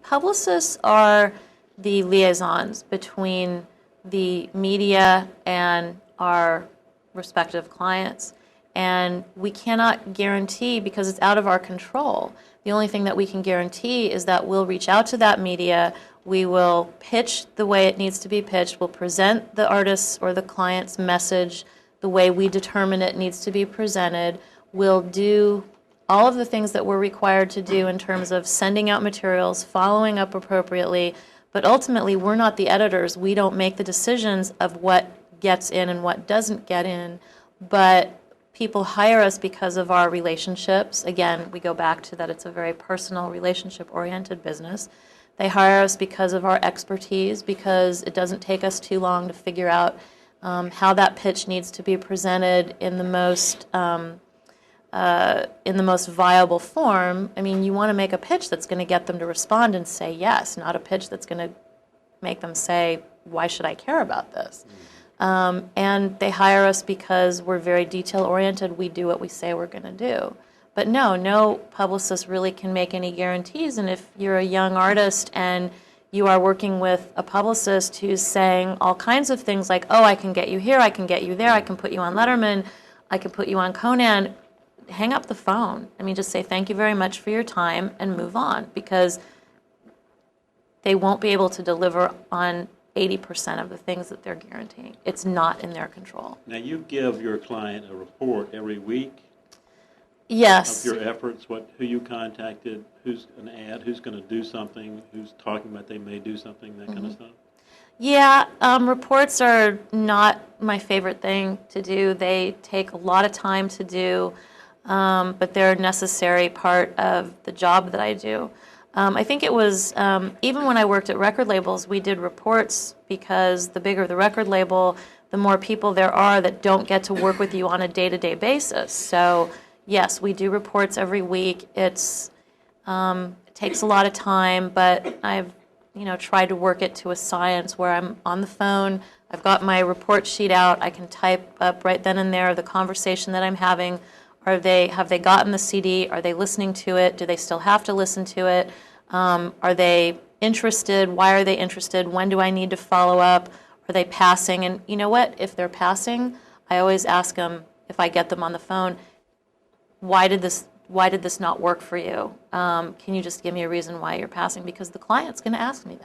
publicists are the liaisons between the media and our respective clients. And we cannot guarantee, because it's out of our control, the only thing that we can guarantee is that we'll reach out to that media, we will pitch the way it needs to be pitched, we'll present the artist's or the client's message the way we determine it needs to be presented, we'll do all of the things that we're required to do in terms of sending out materials, following up appropriately, but ultimately we're not the editors. We don't make the decisions of what gets in and what doesn't get in, but people hire us because of our relationships. Again, we go back to that it's a very personal, relationship-oriented business. They hire us because of our expertise, because it doesn't take us too long to figure out how that pitch needs to be presented in the most viable form. I mean, you want to make a pitch that's going to get them to respond and say yes, not a pitch that's going to make them say, why should I care about this? And they hire us because we're very detail-oriented. We do what we say we're going to do. But no publicist really can make any guarantees. And if you're a young artist and you are working with a publicist who's saying all kinds of things like, oh, I can get you here, I can get you there, I can put you on Letterman, I can put you on Conan, hang up the phone. I mean, just say thank you very much for your time and move on, because they won't be able to deliver on 80% of the things that they're guaranteeing. It's not in their control. Now, you give your client a report every week? Yes. Of your efforts, who you contacted, who's an ad, who's going to do something, who's talking about they may do something, that kind of stuff? Yeah, reports are not my favorite thing to do. They take a lot of time to do, but they're a necessary part of the job that I do. I think it was, even when I worked at record labels, we did reports because the bigger the record label, the more people there are that don't get to work with you on a day-to-day basis. So, yes, we do reports every week. It takes a lot of time, but I've tried to work it to a science where I'm on the phone, I've got my report sheet out, I can type up right then and there the conversation that I'm having. Have they gotten the CD? Are they listening to it? Do they still have to listen to it? Are they interested? Why are they interested? When do I need to follow up? Are they passing? And you know what? If they're passing, I always ask them, if I get them on the phone, why did this not work for you? Can you just give me a reason why you're passing? Because the client's going to ask me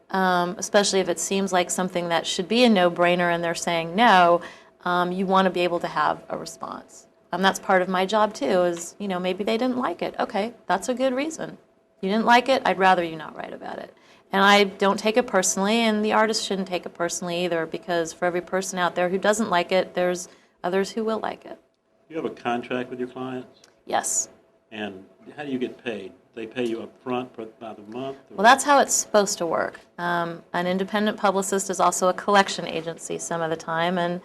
that, especially if it seems like something that should be a no-brainer and they're saying no. You want to be able to have a response. That's part of my job too, is, maybe they didn't like it. Okay, that's a good reason. You didn't like it, I'd rather you not write about it. And I don't take it personally, and the artist shouldn't take it personally either, because for every person out there who doesn't like it, there's others who will like it. You have a contract with your clients? Yes. And how do you get paid? They pay you up front for about a month? Well, that's how it's supposed to work. An independent publicist is also a collection agency some of the time, and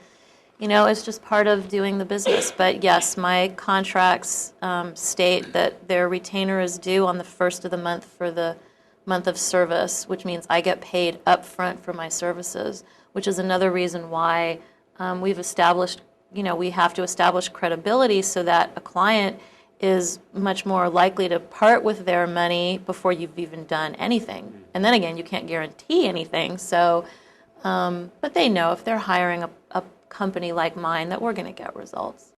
it's just part of doing the business. But yes, my contracts state that their retainer is due on the first of the month for the month of service, which means I get paid up front for my services, which is another reason why we've established, we have to establish credibility so that a client is much more likely to part with their money before you've even done anything. And then again, you can't guarantee anything, so, but they know if they're hiring a company like mine that we're going to get results.